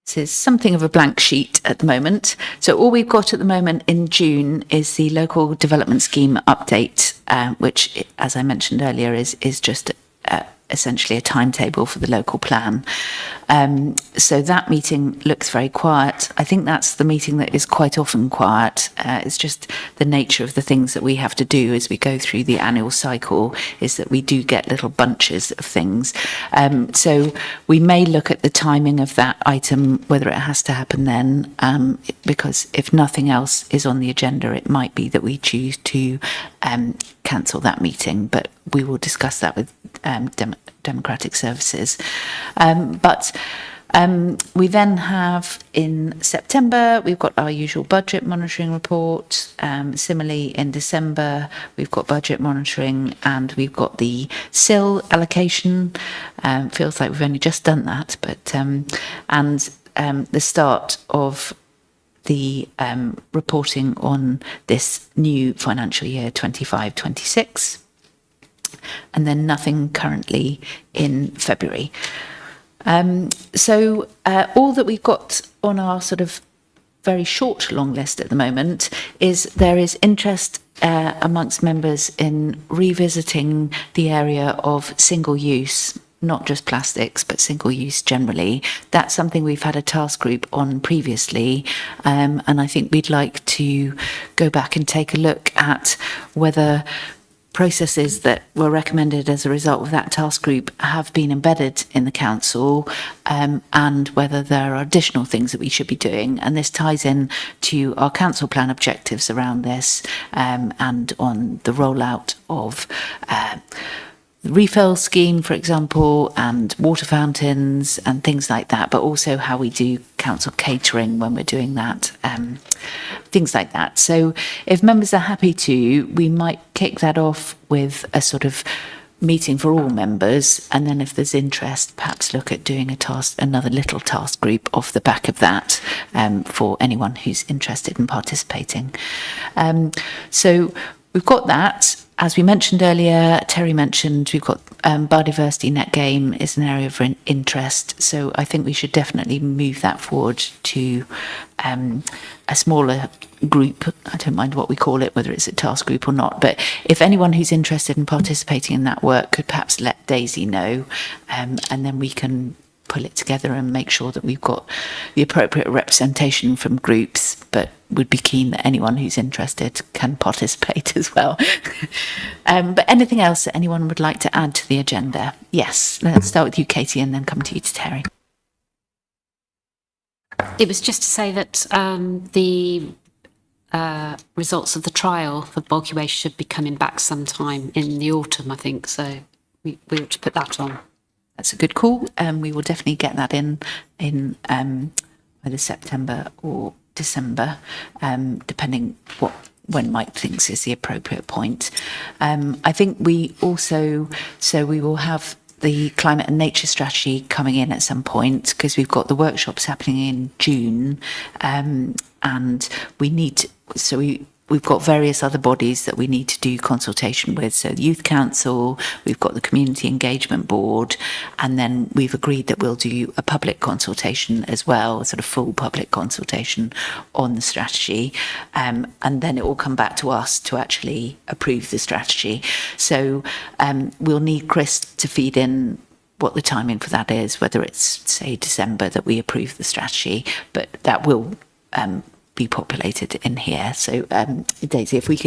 This is something of a blank sheet at the moment. So all we've got at the moment in June is the local development scheme update, which, as I mentioned earlier, is just essentially a timetable for the local plan. So that meeting looks very quiet. I think that's the meeting that is quite often quiet. It's just the nature of the things that we have to do as we go through the annual cycle, is that we do get little bunches of things. So we may look at the timing of that item, whether it has to happen then, because if nothing else is on the agenda, it might be that we choose to cancel that meeting, but we will discuss that with Democratic Services. But we then have in September, we've got our usual budget monitoring report. Similarly, in December, we've got budget monitoring, and we've got the SIL allocation. Feels like we've only just done that, but and the start of the reporting on this new financial year 25-26. And then nothing currently in February. So all that we've got on our sort of very short long list at the moment is there is interest amongst members in revisiting the area of single use, not just plastics, but single use generally. That's something we've had a task group on previously, and I think we'd like to go back and take a look at whether processes that were recommended as a result of that task group have been embedded in the council, and whether there are additional things that we should be doing. And this ties in to our council plan objectives around this, and on the rollout of the refill scheme, for example, and water fountains and things like that, but also how we do council catering when we're doing that, things like that. So if members are happy to, we might kick that off with a sort of meeting for all members, and then if there's interest, perhaps look at doing another little task group off the back of that, for anyone who's interested in participating. So we've got that. As we mentioned earlier, Terry mentioned, we've got biodiversity net gain is an area of interest. So I think we should definitely move that forward to a smaller group. I don't mind what we call it, whether it's a task group or not. But if anyone who's interested in participating in that work could perhaps let Daisy know, and then we can pull it together and make sure that we've got the appropriate representation from groups, but would be keen that anyone who's interested can participate as well. But anything else that anyone would like to add to the agenda? Yes, let's start with you, Katie, and then come to you, to Terry. It was just to say that the results of the trial for bulky waste should be coming back sometime in the autumn, I think. So we ought to put that on. That's a good call. We will definitely get that in either September or December, depending when Mike thinks is the appropriate point. I think we will have the climate and nature strategy coming in at some point, because we've got the workshops happening in June, and we've got various other bodies that we need to do consultation with. So the Youth Council, we've got the Community Engagement Board, and then we've agreed that we'll do a public consultation as well, a sort of full public consultation on the strategy. And then it will come back to us to actually approve the strategy. So we'll need Chris to feed in what the timing for that is, whether it's, say, December that we approve the strategy, but that will be populated in here. So Daisy, if we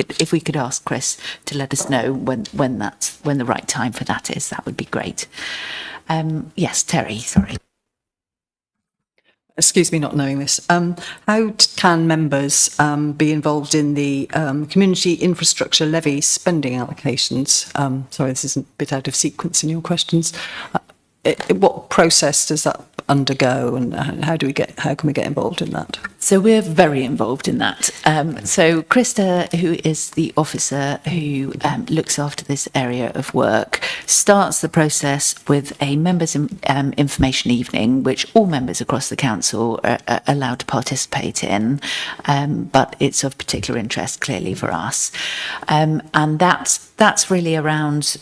could ask Chris to let us know when the right time for that is, that would be great. Yes, Terry, sorry. Excuse me not knowing this. How can members be involved in the community infrastructure levy spending allocations? Sorry, this is a bit out of sequence in your questions. What process does that undergo, and how can we get involved in that? So we're very involved in that. So Krista, who is the officer who looks after this area of work, starts the process with a members' information evening, which all members across the council are allowed to participate in, but it's of particular interest clearly for us. And that's really around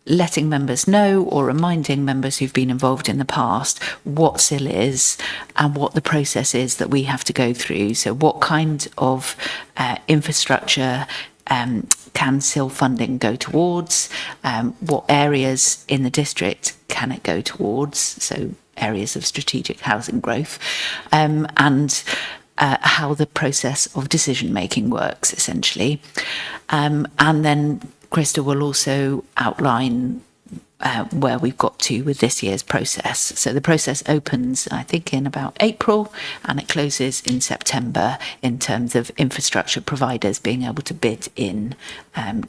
letting members know, or reminding members who've been involved in the past, what SIL is and what the process is that we have to go through. So what kind of infrastructure can SIL funding go towards? What areas in the district can it go towards? So areas of strategic housing growth, and how the process of decision making works, essentially. And then Krista will also outline where we've got to with this year's process. So the process opens, I think, in about April, and it closes in September in terms of infrastructure providers being able to bid in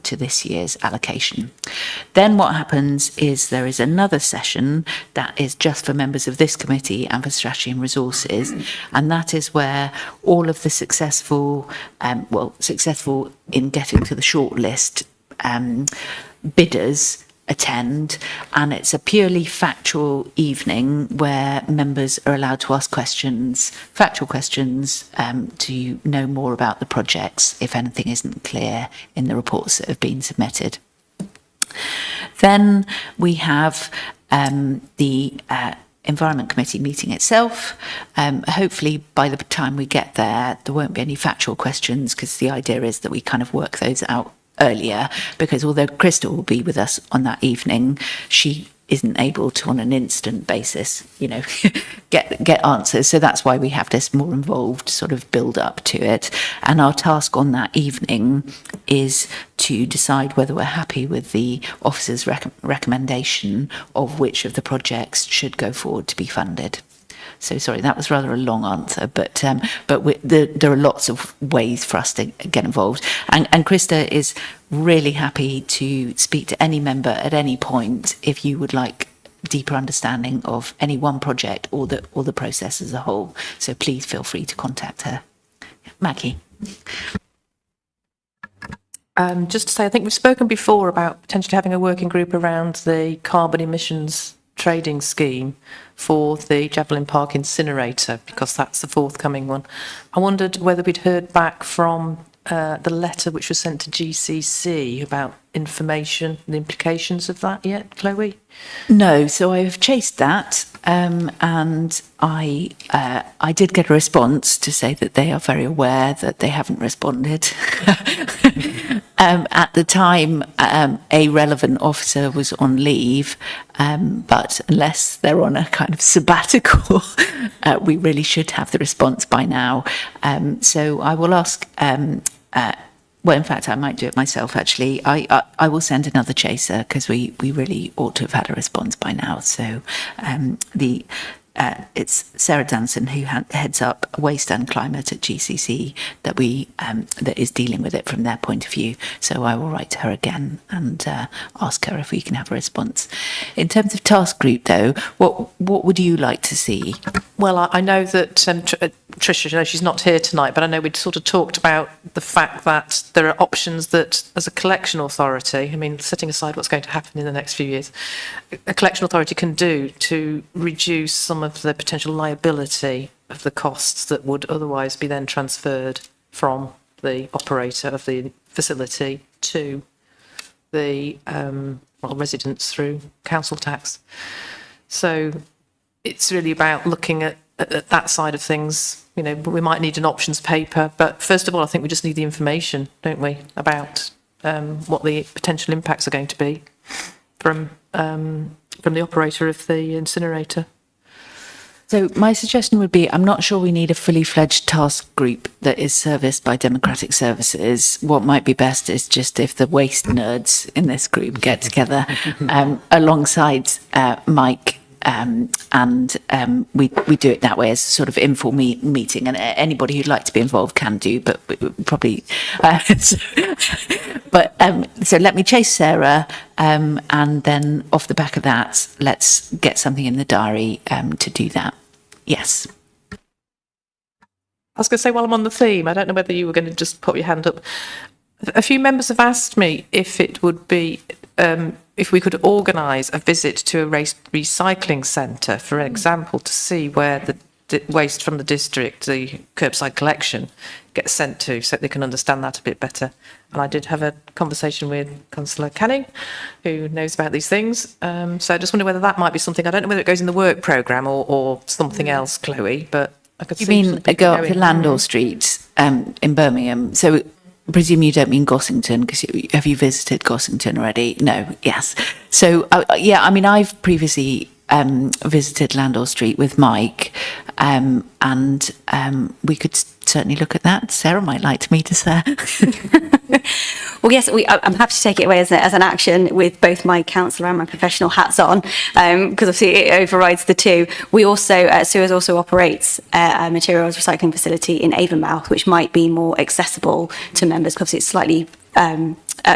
to this year's allocation. Then what happens is there is another session that is just for members of this committee and for strategy and resources, and that is where all of the successful in getting to the short list bidders attend, and it's a purely factual evening where members are allowed to ask factual questions, to know more about the projects if anything isn't clear in the reports that have been submitted. Then we have the Environment Committee meeting itself. Hopefully by the time we get there won't be any factual questions, because the idea is that we kind of work those out earlier, because although Krista will be with us on that evening, she isn't able to, on an instant basis, get answers. So that's why we have this more involved sort of build up to it. And our task on that evening is to decide whether we're happy with the officer's recommendation of which of the projects should go forward to be funded. So sorry, that was rather a long answer, but there are lots of ways for us to get involved. And Krista is really happy to speak to any member at any point if you would like deeper understanding of any one project or the process as a whole. So please feel free to contact her. Maggie. Just to say, I think we've spoken before about potentially having a working group around the carbon emissions trading scheme for the Javelin Park incinerator, because that's the forthcoming one. I wondered whether we'd heard back from the letter which was sent to GCC about information, the implications of that yet, Chloe? No, so I've chased that, and I did get a response to say that they are very aware that they haven't responded. At the time, a relevant officer was on leave, but unless they're on a kind of sabbatical, we really should have the response by now. So I will ask. Well, in fact, I might do it myself, actually. I will send another chaser because we really ought to have had a response by now. So it's Sarah Danson who heads up Waste and Climate at GCC that is dealing with it from their point of view. So I will write to her again and ask her if we can have a response. In terms of task group, though, what would you like to see? Well, I know that Tricia, you know, she's not here tonight, but I know we'd sort of talked about the fact that there are options that, as a collection authority, I mean, setting aside what's going to happen in the next few years, a collection authority can do to reduce some of the potential liability of the costs that would otherwise be then transferred from the operator of the facility to the residents through council tax. So it's really about looking at that side of things. You know, we might need an options paper, but first of all, I think we just need the information, don't we, about what the potential impacts are going to be from the operator of the incinerator. So my suggestion would be, I'm not sure we need a fully fledged task group that is serviced by Democratic Services. What might be best is just if the waste nerds in this group get together alongside Mike, and we do it that way as a sort of informal meeting, and anybody who'd like to be involved can do, but probably so let me chase Sarah, and then off the back of that, let's get something in the diary to do that. Yes. I was going to say, while I'm on the theme, I don't know whether you were going to just put your hand up. A few members have asked me if it would be if we could organise a visit to a recycling centre, for example, to see where the waste from the district, the curbside collection, gets sent to, so they can understand that a bit better. And I did have a conversation with Councillor Canning, who knows about these things. So I just wonder whether that might be something. I don't know whether it goes in the work programme or something else, Chloe, but I could see. You mean go up to Landor Street in Birmingham? So I presume you don't mean Gossington, because have you visited Gossington already? No, yes. So, yeah, I mean, I've previously visited Landor Street with Mike, and we could certainly look at that. Sarah might like to meet us there. Well, yes, I'm happy to take it away as an action with both my councillor and my professional hats on, because obviously it overrides the two. We also, Suez also operates a materials recycling facility in Avonmouth, which might be more accessible to members, because it's slightly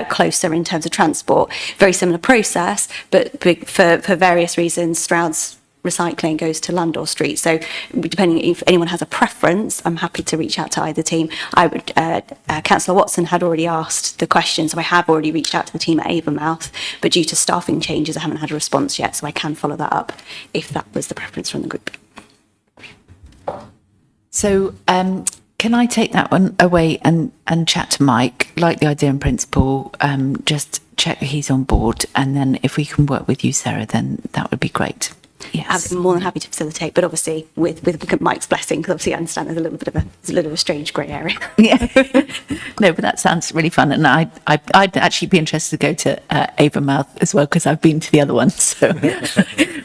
closer in terms of transport. Very similar process, but for various reasons, Stroud's recycling goes to Landor Street. So depending if anyone has a preference, I'm happy to reach out to either team. I would, Councillor Watson had already asked the question, so I have already reached out to the team at Avonmouth, but due to staffing changes, I haven't had a response yet, so I can follow that up if that was the preference from the group. So can I take that one away and chat to Mike, like the idea in principle, just check that he's on board, and then if we can work with you, Sarah, then that would be great. Yes. I'm more than happy to facilitate, but obviously with Mike's blessing, because obviously I understand there's a little bit of a strange grey area. Yeah. No, but that sounds really fun, and I'd actually be interested to go to Avonmouth as well, because I've been to the other one. So,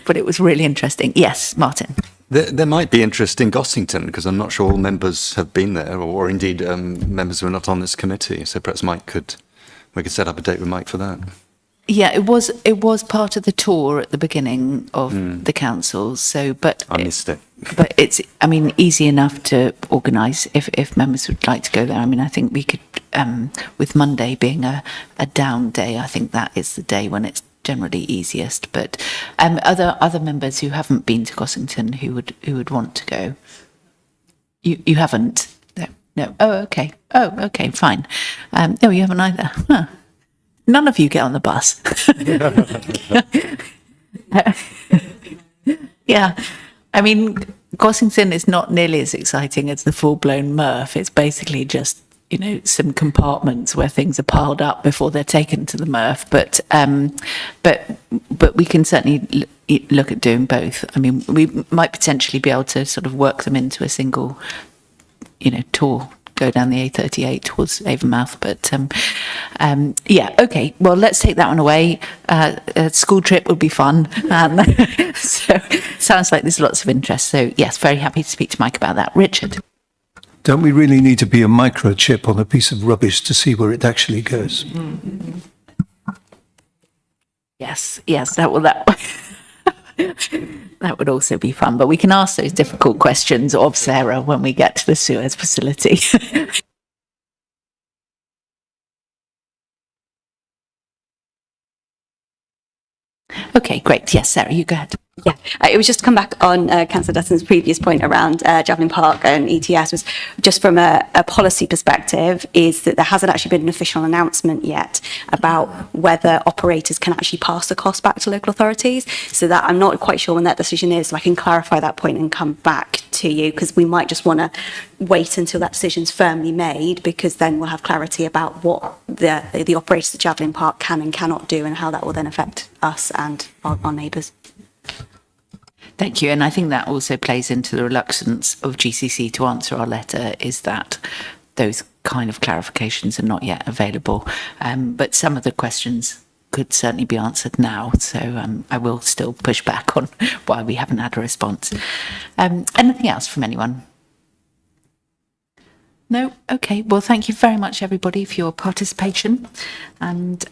but it was really interesting. Yes, Martin. There might be interest in Gossington, because I'm not sure all members have been there, or indeed members who are not on this committee. So perhaps we could set up a date with Mike for that. Yeah, it was part of the tour at the beginning of the council. So, but I missed it. But it's, I mean, easy enough to organise if members would like to go there. I mean, I think we could, with Monday being a down day, I think that is the day when it's generally easiest. But other members who haven't been to Gossington who would want to go. You haven't? No. Oh, okay, fine. No, you haven't either. Huh. None of you get on the bus. Yeah, I mean, Gossington is not nearly as exciting as the full-blown Murph. It's basically just you know, some compartments where things are piled up before they're taken to the MRF. But we can certainly look at doing both. I mean, we might potentially be able to sort of work them into a single, you know, tour, go down the A38 towards Avonmouth. But yeah, okay. Well, let's take that one away. A school trip would be fun. So sounds like there's lots of interest. So yes, very happy to speak to Mike about that. Richard. Don't we really need to be a microchip on a piece of rubbish to see where it actually goes? Yes, that that would also be fun. But we can ask those difficult questions of Sarah when we get to the Suez facility. Okay, great. Yes, Sarah, you go ahead. Yeah, it was just to come back on Councillor Dutton's previous point around Javelin Park and ETS, was just from a policy perspective, is that there hasn't actually been an official announcement yet about whether operators can actually pass the cost back to local authorities. So that I'm not quite sure when that decision is, so I can clarify that point and come back to you, because we might just want to wait until that decision's firmly made, because then we'll have clarity about what the operators at Javelin Park can and cannot do, and how that will then affect us and our neighbours. Thank you. And I think that also plays into the reluctance of GCC to answer our letter, is that those kind of clarifications are not yet available. But some of the questions could certainly be answered now. So I will still push back on why we haven't had a response. Anything else from anyone? No? Okay. Well, thank you very much, everybody, for your participation. And